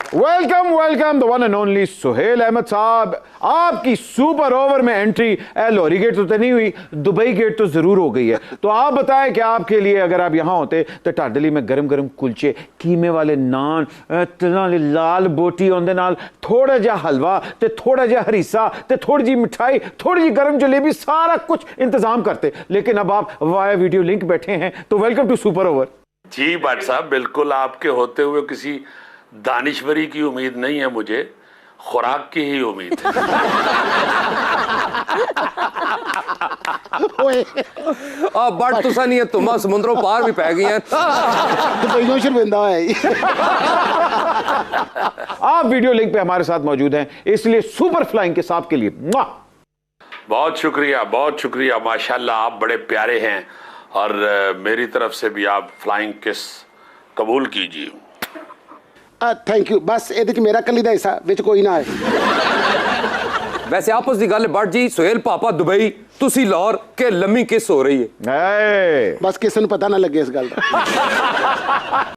Welcome welcome the one and only Suhail Ahmed साहब। आपकी super over में एंट्री लाहौरी गेट तो नहीं हुई, दुबई गेट तो जरूर हो गई है। तो आप बताएं कि आपके लिए अगर आप यहां होते तो टाडली में गरम गरम कुलचे, कीमे वाले नान, लाल बोटी उहदे नाल थोड़ा जा हलवा ते थोड़ा जा हरीसा ते थोड़ी जी मिठाई, थोड़ी जी गरम जलेबी, सारा कुछ इंतजाम करते। लेकिन अब आप वाया वीडियो लिंक बैठे हैं, तो वेलकम टू सुपर ओवर। जी भट्ट साहब, बिल्कुल आपके होते हुए किसी दानिश्वरी की उम्मीद नहीं है, मुझे खुराक की ही उम्मीद है। बट तुसा नहीं है, तुम समुद्रों पार भी पै गई हैं। दुबईयों शर्मिंदा है। आप वीडियो लिंक पे हमारे साथ मौजूद हैं, इसलिए सुपर फ्लाइंग के साथ के लिए बहुत शुक्रिया माशाल्लाह, आप बड़े प्यारे हैं और मेरी तरफ से भी आप फ्लाइंग किस कबूल कीजिए। Thank you. बस ये मेरा कली का हिस्सा विच कोई ना है। वैसे आपस की गल बट जी, सुहेल पापा दुबई, तुसी लाहौर के लम्मी किस हो रही है? बस किसी को पता ना लगे इस गल का।